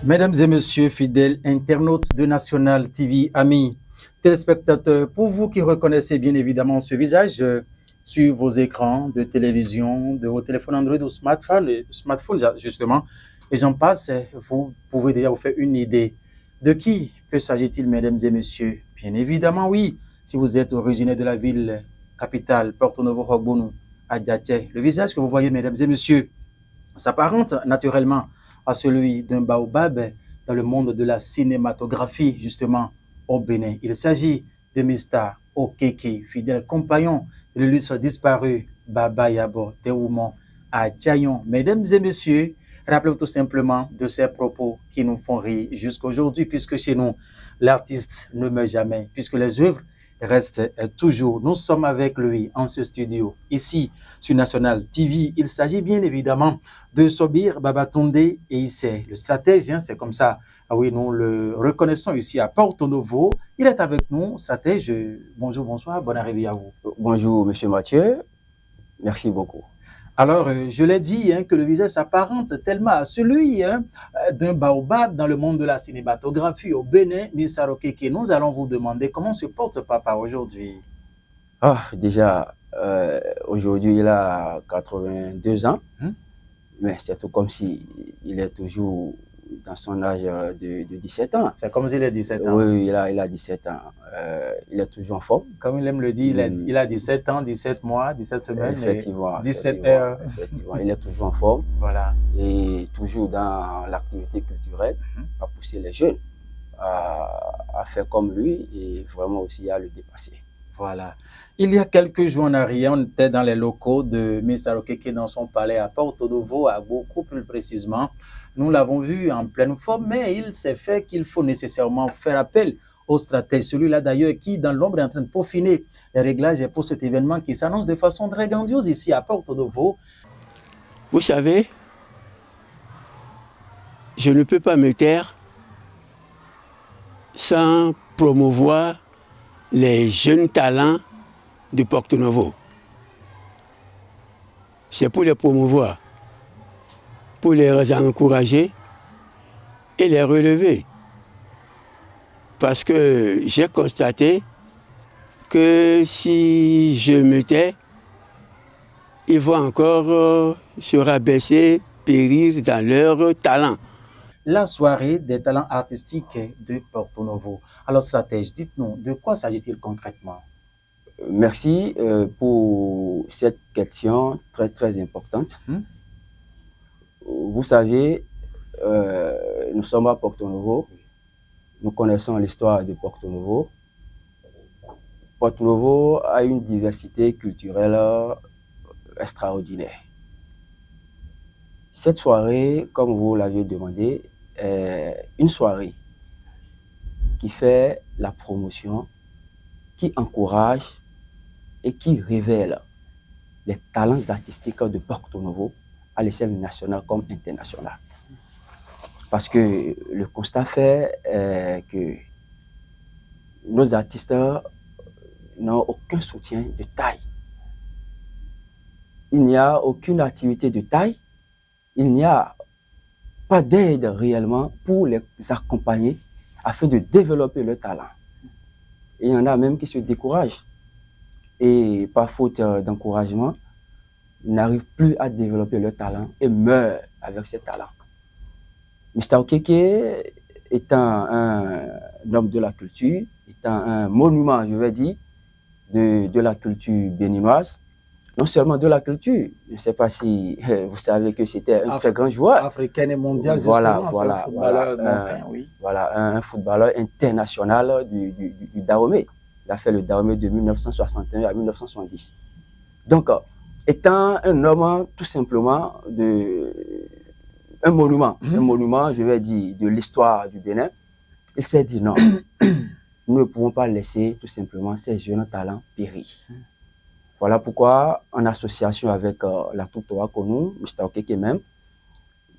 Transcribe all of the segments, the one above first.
Mesdames et messieurs, fidèles internautes de National TV, amis téléspectateurs, pour vous qui reconnaissez bien évidemment ce visage sur vos écrans de télévision, de vos téléphones Android ou smartphones justement, et j'en passe, vous pouvez déjà vous faire une idée de qui peut s'agit-il, mesdames et messieurs. Bien évidemment, oui, si vous êtes originaire de la ville capitale, Porto Novo, Rogbonu, Adjaté, le visage que vous voyez, mesdames et messieurs, s'apparente naturellement à celui d'un baobab dans le monde de la cinématographie, justement, au Bénin. Il s'agit de Mr. Okeke, fidèle compagnon de l'illustre disparu Baba Yabo Teoumon à Tchayon. Mesdames et messieurs, rappelez-vous tout simplement de ces propos qui nous font rire jusqu'à aujourd'hui, puisque chez nous, l'artiste ne meurt jamais, puisque les œuvres restent toujours. Nous sommes avec lui en ce studio, ici, sur National TV. Il s'agit bien évidemment de Sobir Babatunde et Issé, le stratège, c'est comme ça. Ah oui, nous le reconnaissons ici à Porto Novo. Il est avec nous, stratège. Bonjour, bonsoir, bonne arrivée à vous. Bonjour, monsieur Mathieu. Merci beaucoup. Alors, je l'ai dit, que le visage s'apparente tellement à celui d'un baobab dans le monde de la cinématographie au Bénin, Mr. Okeke. Nous allons vous demander comment se porte papa aujourd'hui. Déjà, aujourd'hui, il a 82 ans, mais c'est tout comme si il est toujours dans son âge de 17 ans. C'est comme s'il a 17 ans. Oui, il a 17 ans. Il est toujours en forme. Comme il aime le dire, il a 17 ans, 17 mois, 17 semaines, effectivement, 17 heures. Effectivement, il est toujours en forme. Voilà. Et toujours dans l'activité culturelle, à pousser les jeunes à faire comme lui et vraiment aussi à le dépasser. Voilà. Il y a quelques jours en arrière, on était dans les locaux de Mr. Okeke dans son palais à Porto Novo, à beaucoup plus précisément. Nous l'avons vu en pleine forme, mais il s'est fait qu'il faut nécessairement faire appel au stratège. Celui-là d'ailleurs qui, dans l'ombre, est en train de peaufiner les réglages pour cet événement qui s'annonce de façon très grandiose ici à Porto Novo. Vous savez, je ne peux pas me taire sans promouvoir les jeunes talents de Porto Novo. C'est pour les promouvoir, pour les encourager et les relever. Parce que j'ai constaté que si je me tais, ils vont encore se rabaisser, périr dans leur talent. La soirée des talents artistiques de Porto Novo. Alors, stratège, dites-nous, de quoi s'agit-il concrètement? Merci pour cette question très, très importante. Vous savez, nous sommes à Porto Novo. Nous connaissons l'histoire de Porto Novo. Porto Novo a une diversité culturelle extraordinaire. Cette soirée, comme vous l'aviez demandé, est une soirée qui fait la promotion, qui encourage et qui révèle les talents artistiques de Porto Novo à l'échelle nationale comme internationale. Parce que le constat fait est que nos artistes n'ont aucun soutien de taille. Il n'y a aucune activité de taille. Il n'y a pas d'aide réellement pour les accompagner afin de développer leur talent. Et il y en a même qui se découragent. Et par faute d'encouragement, ils n'arrivent plus à développer leur talent et meurent avec ces talents. Mr. Okeke étant un homme de la culture, étant un monument, je vais dire, de la culture béninoise, non seulement de la culture, je ne sais pas si vous savez que c'était un très grand joueur. Africain et mondial, voilà, un footballeur international du Dahomey. Il a fait le Dahomey de 1961 à 1970. Donc, étant un homme tout simplement un monument, je vais dire, de l'histoire du Bénin, il s'est dit non, nous ne pouvons pas laisser tout simplement ces jeunes talents périr. Voilà pourquoi, en association avec la Toutoa Konou, Mr. Okeke même,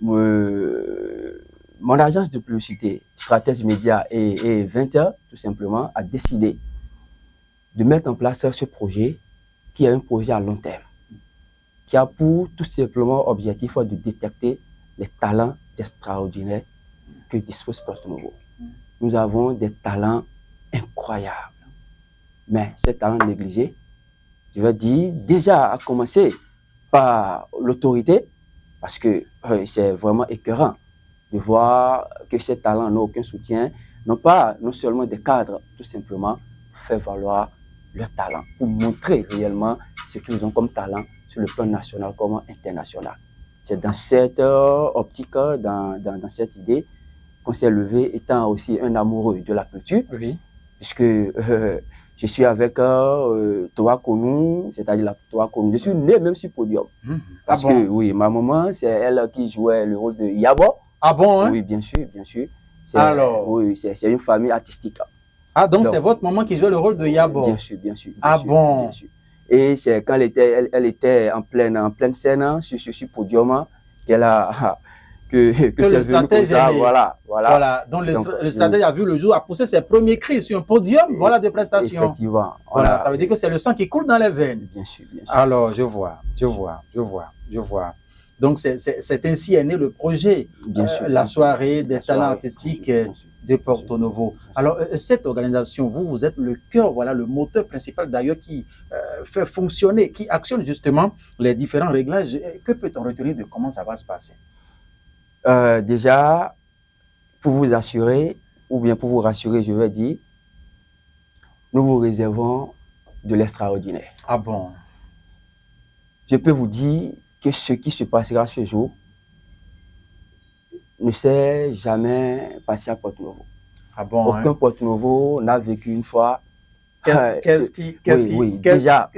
mon agence de publicité, Stratège Média et 20h, tout simplement, a décidé de mettre en place ce projet qui est un projet à long terme, qui a pour tout simplement objectif de détecter les talents extraordinaires que dispose Porto Novo. Nous avons des talents incroyables. Mais ces talents négligés, je vais dire, déjà à commencer par l'autorité, parce que c'est vraiment écœurant de voir que ces talents n'ont aucun soutien, non seulement des cadres, tout simplement, pour faire valoir leur talent, pour montrer réellement ce qu'ils ont comme talent sur le plan national comme international. C'est dans cette optique, dans cette idée, qu'on s'est levé, étant aussi un amoureux de la culture, Oui. puisque je suis avec Toa Konou, c'est-à-dire la Toa Konou. Je suis né même sur podium. Parce que, oui, ma maman, c'est elle qui jouait le rôle de Yabo. Ah bon, hein? Oui, bien sûr, bien sûr. Alors? Oui, c'est une famille artistique. Ah, donc c'est votre maman qui jouait le rôle de Yabo? Bien sûr, bien sûr. Ah sûr, bon? Bien sûr. Et c'est quand elle était en pleine scène, sur podium, qu'elle a... que c'est le stratège ça, est né. Voilà. Donc le stratège a vu le jour, a poussé ses premiers cris sur un podium, voilà, de prestations. Effectivement. Voilà, ça veut dire que c'est le sang qui coule dans les veines. Bien sûr, bien sûr. Alors, je vois. Donc, c'est ainsi est né le projet, bien sûr, la soirée des talents artistiques de Porto Novo. Alors, cette organisation, vous êtes le cœur, voilà, le moteur principal d'ailleurs qui fait fonctionner, qui actionne justement les différents réglages. Que peut-on retenir de comment ça va se passer? Déjà, pour vous assurer, ou bien pour vous rassurer, je vais dire, nous vous réservons de l'extraordinaire. Ah bon? Je peux vous dire que ce qui se passera ce jour ne s'est jamais passé à Porto Novo. Ah bon? Aucun Porto Novo n'a vécu une fois. Déjà,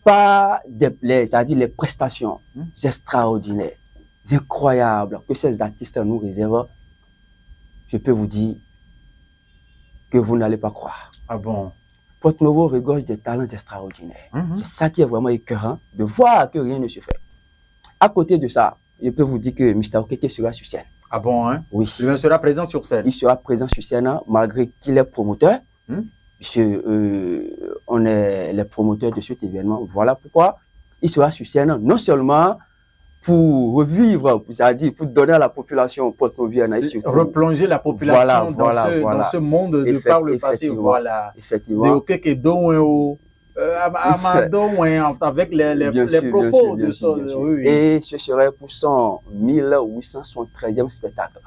pas c'est-à-dire les prestations extraordinaires, incroyables que ces artistes nous réservent. Je peux vous dire que vous n'allez pas croire. Ah bon? Porto Novo regorge des talents extraordinaires. C'est ça qui est vraiment écœurant, de voir que rien ne se fait. À côté de ça, je peux vous dire que Mr. Okeke sera sur scène. Ah bon, hein? Oui. Il sera présent sur scène. Il sera présent sur scène, malgré qu'il est promoteur. Puisque on est les promoteurs de cet événement. Voilà pourquoi il sera sur scène, non seulement pour revivre, c'est-à-dire pour donner à la population porto-novienne, replonger la population dans ce monde de par le passé. Voilà. Effectivement. Avec les propos de son. Et ce serait pour son 1813e spectacle.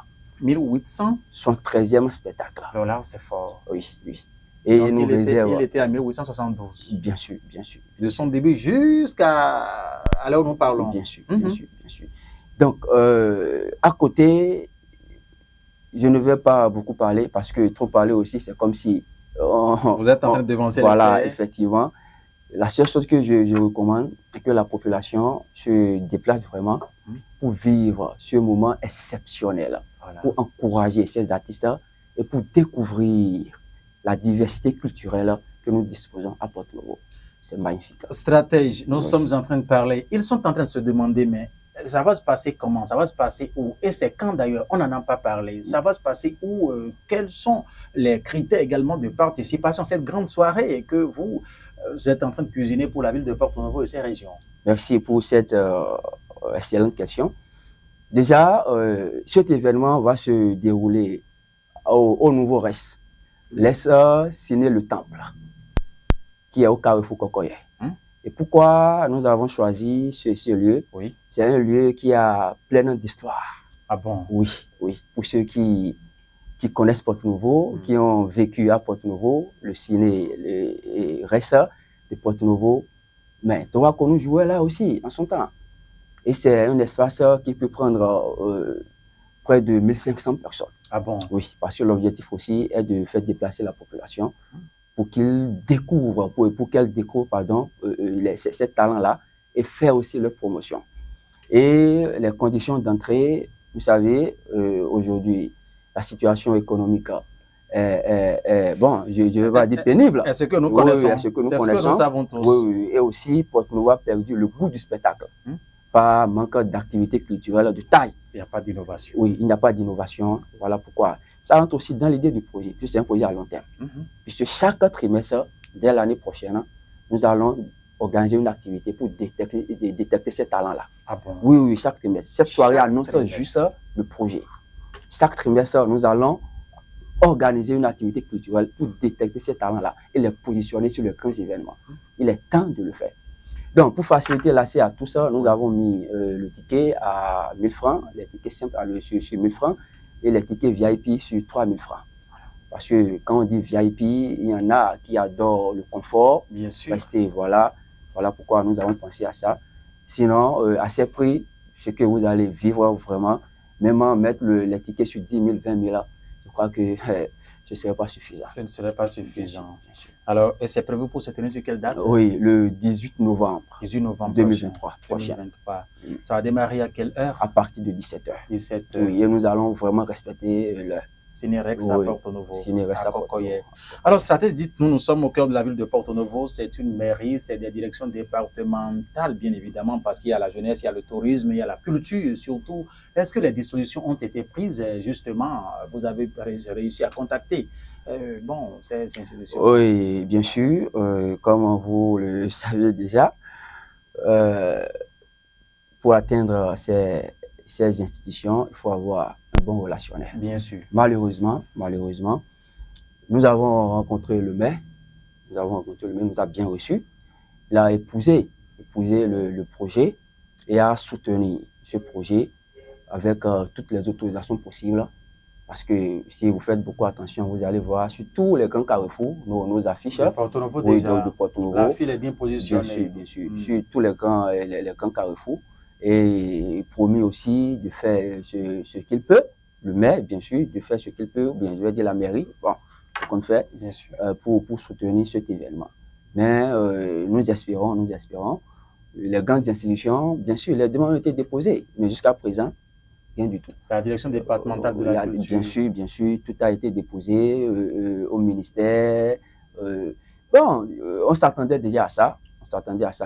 1800? Son 13e spectacle. Alors là, c'est fort. Oui, oui. Et donc, il était en 1872. Bien sûr, bien sûr. De son début jusqu'à l'heure où nous parlons. Bien sûr, bien sûr, bien sûr. Donc, à côté, je ne vais pas beaucoup parler parce que trop parler aussi, c'est comme si... vous êtes en train de devancer voilà, effectivement. La seule chose que je recommande, c'est que la population se déplace vraiment pour vivre ce moment exceptionnel, pour encourager ces artistes et pour découvrir la diversité culturelle que nous disposons à Porto Novo. C'est magnifique. Stratège, nous sommes en train de parler. Ils sont en train de se demander, mais ça va se passer comment? Ça va se passer où? Et c'est quand d'ailleurs? On n'en a pas parlé. Ça va se passer où? Quels sont les critères également de participation à cette grande soirée que vous êtes en train de cuisiner pour la ville de Porto Novo et ses régions? Merci pour cette excellente question. Déjà, cet événement va se dérouler au Nouveau Res. Laisse signer le temple qui est au Carrefour Kokoye. Et pourquoi nous avons choisi ce lieu? Oui. C'est un lieu qui a plein d'histoire. Ah bon? Oui, oui. Pour ceux qui connaissent Porto Novo, qui ont vécu à Porto Novo, le ciné reste de Porto Novo. Mais Toa Konou jouait là aussi, en son temps. Et c'est un espace qui peut prendre près de 1500 personnes. Ah bon? Oui, parce que l'objectif aussi est de faire déplacer la population pour qu'ils découvrent, pour qu'elle découvre, ces talents-là et faire aussi leur promotion. Et les conditions d'entrée, vous savez, aujourd'hui, la situation économique est bon, je ne vais pas dire pénible. Est-ce que nous connaissons? Oui, est-ce que nous connaissons? Ce que nous savons tous. Oui, oui. Et aussi, Porto Novo a perdu le goût du spectacle. Par manque d'activité culturelle de taille. Il n'y a pas d'innovation. Oui, il n'y a pas d'innovation. Voilà pourquoi. Ça entre aussi dans l'idée du projet, puisque c'est un projet à long terme. Puisque chaque trimestre, dès l'année prochaine, nous allons organiser une activité pour détecter ces talents-là. Ah bon? Oui, oui, chaque trimestre. Cette soirée annonce juste le projet. chaque trimestre, nous allons organiser une activité culturelle pour détecter ces talents-là et les positionner sur les grands événements. Il est temps de le faire. Donc, pour faciliter l'accès à tout ça, nous avons mis le ticket à 1000 francs, les tickets simples sur 1000 francs et les tickets VIP sur 3000 francs. Parce que quand on dit VIP, il y en a qui adorent le confort. Bien sûr. Rester, voilà pourquoi nous avons pensé à ça. Sinon, à ces prix, ce que vous allez vivre vraiment, même mettre les tickets sur 10 000, 20 000, je crois que ce ne serait pas suffisant. Ce ne serait pas suffisant. Bien sûr. Alors, et c'est prévu pour se tenir sur quelle date? Oui, le 18 novembre. 18 novembre 2023. prochain. Ça va démarrer à quelle heure? À partir de 17h. 17h. Oui, et nous allons vraiment respecter l'heure. Cinérex à Porto Novo. Cinérex à Porto Novo. Alors, stratège, dites-nous, nous sommes au cœur de la ville de Porto Novo. C'est une mairie, c'est des directions départementales, bien évidemment, parce qu'il y a la jeunesse, il y a le tourisme, il y a la culture surtout. Est-ce que les dispositions ont été prises, justement? Vous avez réussi à contacter ces institutions? Oui, bien sûr. Comme vous le savez déjà, pour atteindre ces institutions, il faut avoir un bon relationnel. Bien sûr. Malheureusement, nous avons rencontré le maire. Il nous a bien reçus. Il a épousé le projet et a soutenu ce projet avec toutes les autorisations possibles. Parce que si vous faites beaucoup attention, vous allez voir sur tous les grands carrefours, nos affiches. De Porto Novo déjà. De Porto Novo. La file est bien positionnée. Bien sûr. Sur tous les grands carrefours. Et promis aussi de faire ce qu'il peut, le maire, bien sûr, de faire ce qu'il peut, ou bien je vais dire la mairie, ce qu'on fait pour soutenir cet événement. Mais nous espérons, les grandes institutions, bien sûr, les demandes ont été déposées, mais jusqu'à présent, rien du tout. La direction départementale de la culture. Bien sûr, tout a été déposé au ministère. On s'attendait déjà à ça.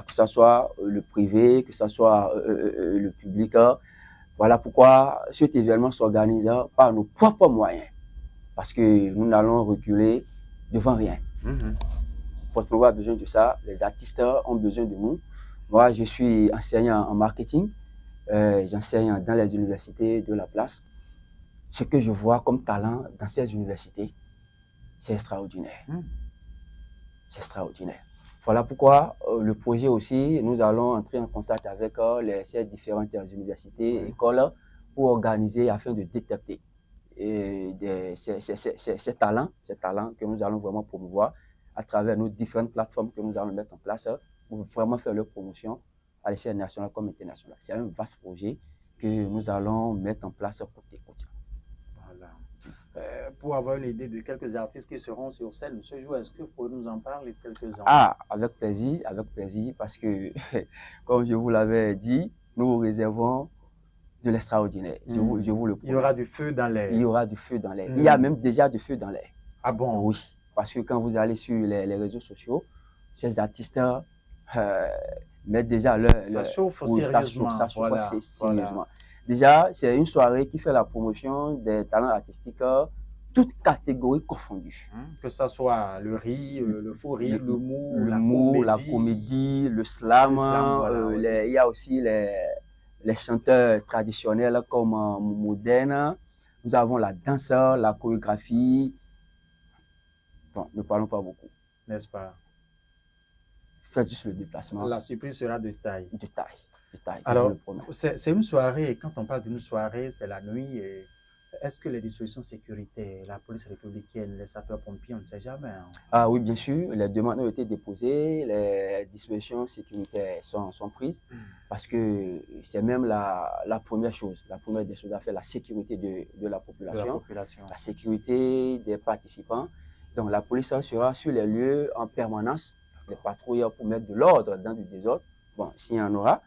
Que ce soit le privé, que ce soit le public. Voilà pourquoi cet événement s'organise par nos propres moyens. Parce que nous n'allons reculer devant rien. Porto Novo a besoin de ça. Les artistes ont besoin de nous. Moi, je suis enseignant en marketing. J'enseigne dans les universités de la place. Ce que je vois comme talent dans ces universités, c'est extraordinaire. C'est extraordinaire. Voilà pourquoi le projet aussi, nous allons entrer en contact avec ces différentes universités, écoles, pour organiser afin de détecter ces talents que nous allons vraiment promouvoir à travers nos différentes plateformes que nous allons mettre en place pour vraiment faire leur promotion à l'échelle nationale comme internationale. C'est un vaste projet que nous allons mettre en place côte à côte. Voilà. Pour avoir une idée de quelques artistes qui seront sur scène ce jour, est-ce que vous pouvez nous en parler quelques-uns? Avec plaisir, parce que, comme je vous l'avais dit, nous réservons de l'extraordinaire. Je vous le promets. Il y aura du feu dans l'air. Il y aura du feu dans l'air. Il y a même déjà du feu dans l'air. Ah bon? Oui, parce que quand vous allez sur les réseaux sociaux, ces artistes mettent déjà ça chauffe sérieusement. Ça chauffe sérieusement. Déjà, c'est une soirée qui fait la promotion des talents artistiques, toutes catégories confondues. Que ce soit le riz, le faux riz, le mou, la comédie, le slam. Il y a aussi les chanteurs traditionnels comme modernes. Nous avons la danse, la chorégraphie. Bon, ne parlons pas beaucoup. N'est-ce pas? Faites juste le déplacement. La surprise sera de taille. De taille. Alors, c'est une soirée, et quand on parle d'une soirée, c'est la nuit. Est-ce que les dispositions sécuritaires, la police républicaine, les sapeurs-pompiers, on ne sait jamais? Ah oui, bien sûr, les demandes ont été déposées, les dispositions sécuritaires sont prises, parce que c'est même la première chose, la première des choses à faire, la sécurité de la population, la sécurité des participants. Donc la police sera sur les lieux en permanence, les patrouilleurs pour mettre de l'ordre dans du désordre. Bon, s'il y en aura,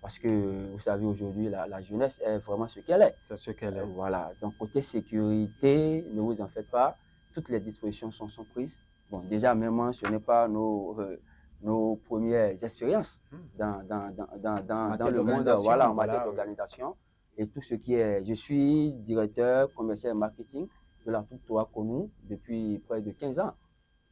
parce que vous savez, aujourd'hui, la jeunesse est vraiment ce qu'elle est. C'est ce qu'elle est. Voilà. Donc, côté sécurité, ne vous en faites pas. Toutes les dispositions sont prises. Bon, déjà, même, ce n'est pas nos premières expériences dans le monde, en matière d'organisation. Et tout ce qui est... Je suis directeur commercial et marketing de la Tour Conou depuis près de 15 ans.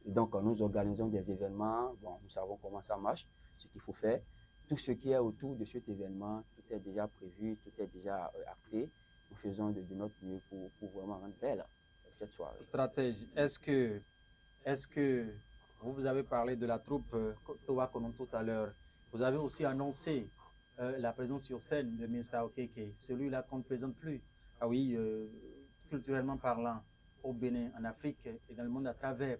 Et donc, nous organisons des événements. Bon, nous savons comment ça marche, ce qu'il faut faire. Tout ce qui est autour de cet événement, tout est déjà prévu, tout est déjà acté. Nous faisons de notre mieux pour vraiment rendre belle cette soirée. Stratège, est-ce que vous avez parlé de la troupe Towa Konon tout à l'heure, vous avez aussi annoncé la présence sur scène de Mr. Okeke, celui-là qu'on ne présente plus. Ah oui, culturellement parlant, au Bénin, en Afrique et dans le monde à travers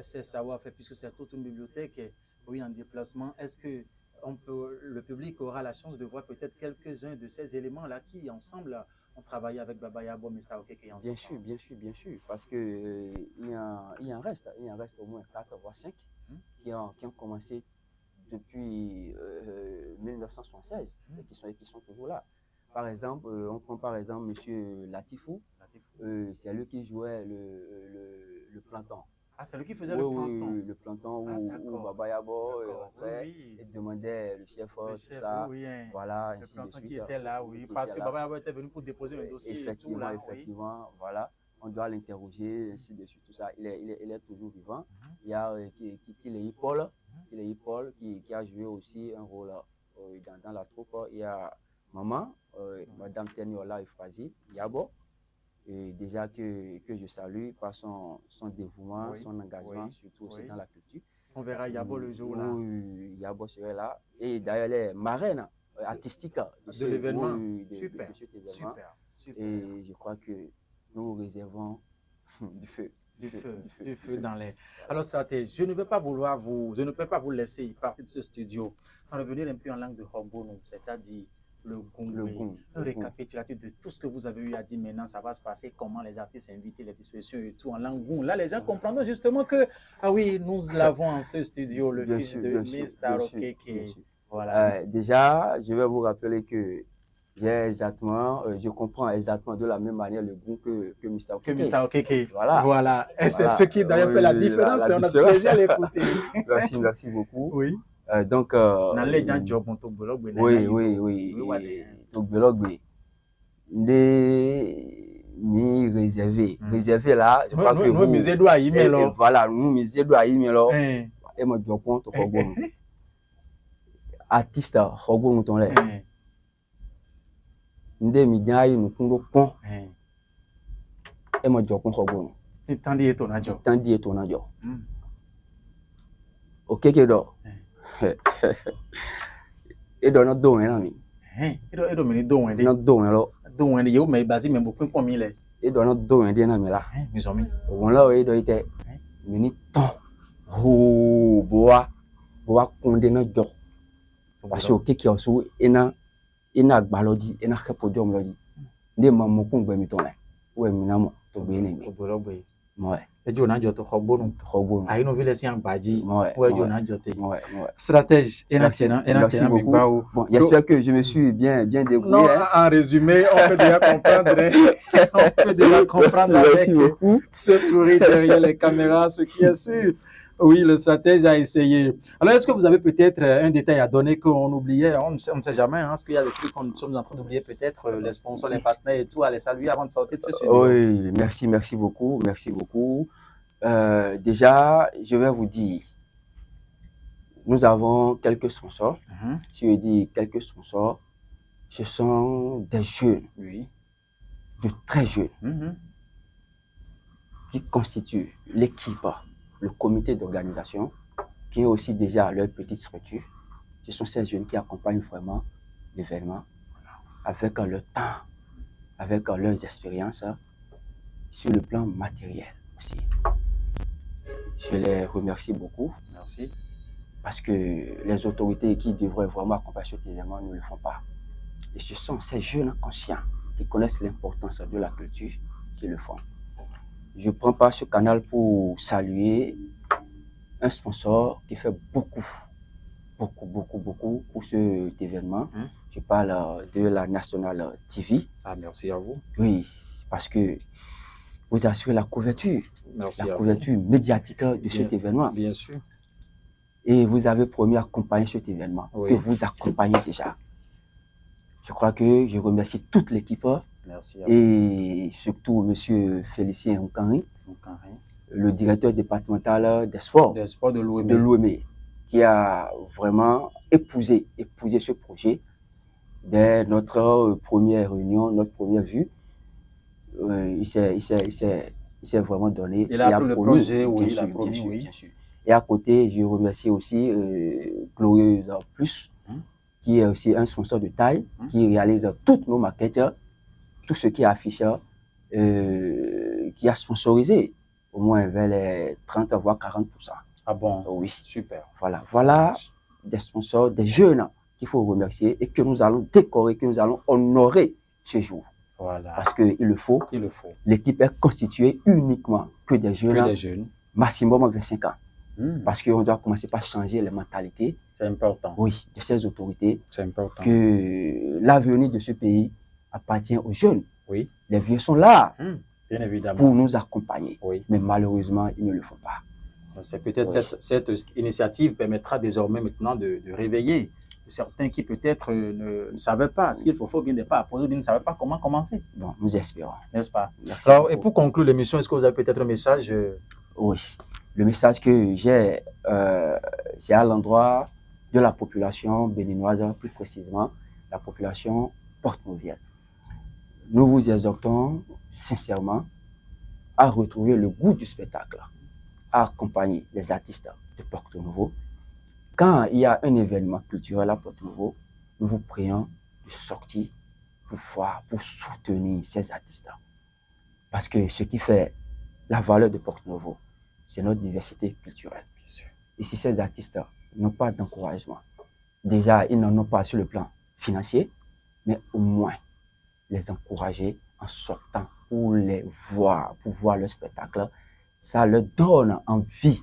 ces savoir-faire, puisque c'est toute une bibliothèque, oui, en déplacement. Est-ce que le public aura la chance de voir peut-être quelques-uns de ces éléments-là qui, ensemble, ont travaillé avec Baba Yabo, Mr. Okeke ensemble? Bien sûr, parce que il en reste au moins 4 voire 5 qui ont commencé depuis 1976 et qui sont toujours là. Par exemple, on prend par exemple M. Latifou, c'est lui qui jouait le planton. Ah, c'est lui qui faisait le planton. Oui, le planton où Baba Yabo rentrait et demandait le chef, tout ça. Oui, hein. Voilà, le ainsi de planton suite. qui était là, oui, parce que Baba Yabo était venu pour déposer un dossier. Effectivement, et tout, là, effectivement, voilà. On doit l'interroger, ainsi de suite, tout ça. Il est toujours vivant. Il y a Paul, qui a joué aussi un rôle dans la troupe. Il y a Maman, Madame Teniola Euphrasie, Yabo, et déjà que je salue par son dévouement, son engagement, surtout aussi dans la culture. On verra Yabo le jour là. Oui, Yabo serait là. Et d'ailleurs, les marraines artistiques de l'événement. De cet événement. Super. Et je crois que nous réservons du feu dans l'air. Alors, je ne peux pas vous laisser partir de ce studio sans revenir un peu en langue de Hobono, c'est-à-dire le gong. Un récapitulatif de tout ce que vous avez eu à dire maintenant, ça va se passer, comment les artistes invités, les dispositions et tout en langue gong. Là, les gens comprendront justement que, ah oui, nous l'avons en ce studio, le fils de Mr. Okeke. Voilà. Déjà, je vais vous rappeler que je comprends exactement de la même manière le goût que Mr. Okeke. Que Mr. Okeke. Voilà. Et c'est ce qui d'ailleurs fait la différence. On a plaisir à l'écouter. Merci beaucoup. Oui. Donc, oui. Mi réservé là, je crois que nous misez doit y mettre. Voilà, nous misez doit y mettre. Et moi je compte Hobono. Artiste Hobono ton là. Nde mi jaay no kundo pon. E mo jo kon Hobono. Tandi eto na jo. Okeke do. E do no do en mi. Edo mi do en de. No do en lo. Do en de yo me basi me bopin pon mi le. E do no do en de na mi la. Mi so mi. Won la e do ite. Mi ni ton. Ho boa konde na jo. Parce que Okeke osu ina gbalodi ina kepodium lodi nde mamokun gbe mi ton la we mi na mo to gbe ni mi ouais e jo na jo to Hobono ayi no vile si agbaji we jo na jo te stratège merci beaucoup. Bon, j'espère que je me suis bien débrouillé. Non, en résumé, on peut déjà comprendre merci beaucoup. Ce sourire derrière les caméras, ce qui est sûr. Oui, le stratège a essayé. Alors, est-ce que vous avez peut-être un détail à donner qu'on oubliait? On ne sait jamais, hein, est-ce qu'il y a des trucs qu'on sommes en train d'oublier, peut-être les sponsors, les partenaires et tout, à les saluer avant de sortir de ce studio? Oui, merci beaucoup. Déjà, je vais vous dire, nous avons quelques sponsors. Si je dis quelques sponsors, ce sont des jeunes, de très jeunes, qui constituent l'équipe, le comité d'organisation, qui est aussi déjà leur petite structure. Ce sont ces jeunes qui accompagnent vraiment l'événement avec leur temps, avec leurs expériences sur le plan matériel aussi. Je les remercie beaucoup. Merci. Parce que les autorités qui devraient vraiment accompagner cet événement ne le font pas. Et ce sont ces jeunes conscients qui connaissent l'importance de la culture qui le font. Je prends pas ce canal pour saluer un sponsor qui fait beaucoup pour cet événement. Je parle de la National TV. Ah, merci à vous. Oui, parce que vous assurez la couverture, couverture médiatique de cet événement. Bien sûr. Et vous avez promis d'accompagner cet événement, que vous accompagnez déjà. Je crois que je remercie toute l'équipe. Merci. Et surtout M. Félicien Nkanri, le directeur départemental des sports de l'OME, qui a vraiment épousé ce projet Dès notre première réunion, notre première vue, il s'est vraiment donné. Il a appris le promis, projet, oui, bien il sûr, a promis, bien sûr, oui. bien sûr. Et à côté, je remercie aussi Glorieuse Plus, qui est aussi un sponsor de taille, qui réalise toutes nos maquettes, tout ce qui est affiché, qui a sponsorisé au moins vers les 30 voire 40%. Ah bon? Oui. Super. Voilà, voilà des sponsors, des jeunes qu'il faut remercier et que nous allons décorer, que nous allons honorer ce jour. Voilà. Parce qu'il le faut. Il le faut. L'équipe est constituée uniquement que des jeunes, maximum 25 ans. Parce qu'on doit commencer par changer les mentalités. C'est important. Oui, de ces autorités. C'est important. Que l'avenir de ce pays appartient aux jeunes. Oui. Les vieux sont là. Bien évidemment. Pour nous accompagner. Oui. Mais malheureusement, ils ne le font pas. C'est peut-être cette initiative permettra désormais maintenant de réveiller certains qui peut-être ne savaient pas ce qu'il faut bien départ, ne savaient pas comment commencer. Bon, nous espérons. N'est-ce pas? Merci. Alors, et pour conclure l'émission, est-ce que vous avez peut-être un message? Oui. Le message que j'ai, c'est à l'endroit de la population béninoise, plus précisément la population porte-novienne. Nous vous exhortons sincèrement à retrouver le goût du spectacle, à accompagner les artistes de Porto-Novo. Quand il y a un événement culturel à Porto-Novo, nous vous prions de sortir pour voir, pour soutenir ces artistes. Parce que ce qui fait la valeur de Porto-Novo, c'est notre diversité culturelle. Et si ces artistes n'ont pas d'encouragement, déjà ils n'en ont pas sur le plan financier, mais au moins les encourager en sortant pour les voir, pour voir le spectacle, ça leur donne envie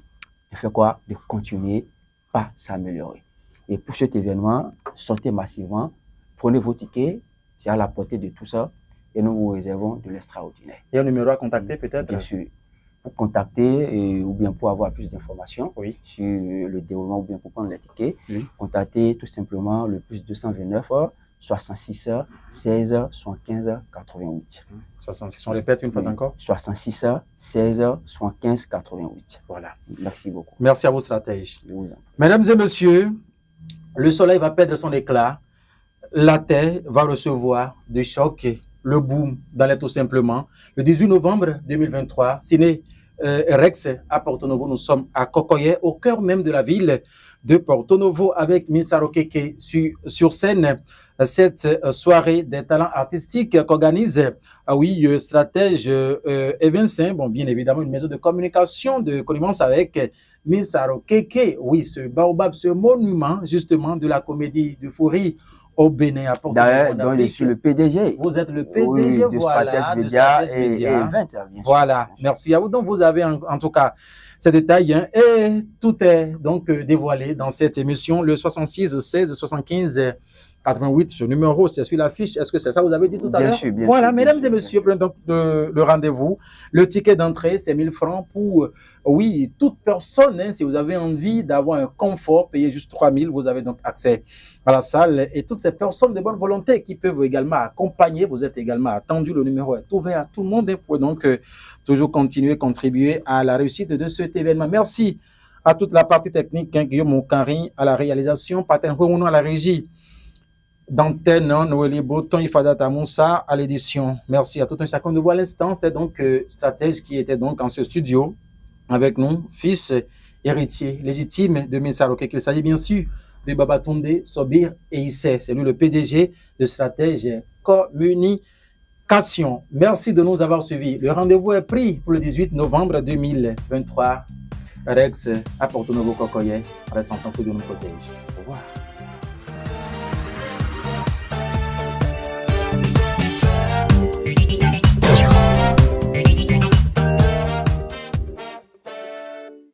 de faire quoi? De continuer à s'améliorer. Et pour cet événement, sortez massivement, prenez vos tickets, c'est à la portée de tout ça, et nous vous réservons de l'extraordinaire. Il y a un numéro à contacter peut-être? Bien sûr. Pour contacter ou bien pour avoir plus d'informations sur le déroulement ou bien pour prendre les tickets, contactez tout simplement le plus 229 66 16 75 88. 66. On répète une fois encore? 66 16 75 88. Voilà. Merci beaucoup. Merci à vos stratèges. Je vous en prie. Mesdames et messieurs, le soleil va perdre son éclat. La terre va recevoir des chocs, le boom dans l'air tout simplement. Le 18 novembre 2023, Ciné Rex à Porto-Novo, nous sommes à Kokoye, au cœur même de la ville de Porto-Novo, avec Minsaro Keke sur scène. Cette soirée des talents artistiques qu'organise Stratège et Vincent, bon, bien évidemment une maison de communication de connivence avec Minsaro Keke, oui, ce baobab, ce monument justement de la comédie de Fourie au Bénin, à Porto-Novo. D'ailleurs, dont je suis le PDG. Vous êtes le PDG, de voilà, Stratège Média et Média. Voilà, bien sûr. merci à vous. Donc, vous avez en tout cas ces détails et tout est donc dévoilé dans cette émission, le 66 16 75 88, ce numéro, c'est sur l'affiche. Est-ce que c'est ça vous avez dit tout à l'heure? Voilà, mesdames et messieurs, prenez donc le rendez-vous. Le ticket d'entrée, c'est 1000 francs pour, oui, toute personne. Hein, si vous avez envie d'avoir un confort, payez juste 3000. Vous avez donc accès à la salle. Et toutes ces personnes de bonne volonté qui peuvent également accompagner, vous êtes également attendus. Le numéro est ouvert à tout le monde. Vous pouvez donc toujours continuer à contribuer à la réussite de cet événement. Merci à toute la partie technique, hein, Guillaume Moukari à la réalisation, Paten Hounou à la régie. D'antenne, Noélie Boton, Ifadata Moussa à l'édition. Merci à tout un chacun de vous à l'instant. C'était donc Stratège qui était donc en ce studio avec nous, fils héritier légitime de Minsaro Keke. Il s'agit bien sûr de Babatunde Sobir et Issé. C'est lui le PDG de Stratège Communication. Merci de nous avoir suivis. Le rendez-vous est pris pour le 18 novembre 2023. Rex à Porto-Novo Kokoye. Reste ensemble, que Dieu nous protège. Au revoir.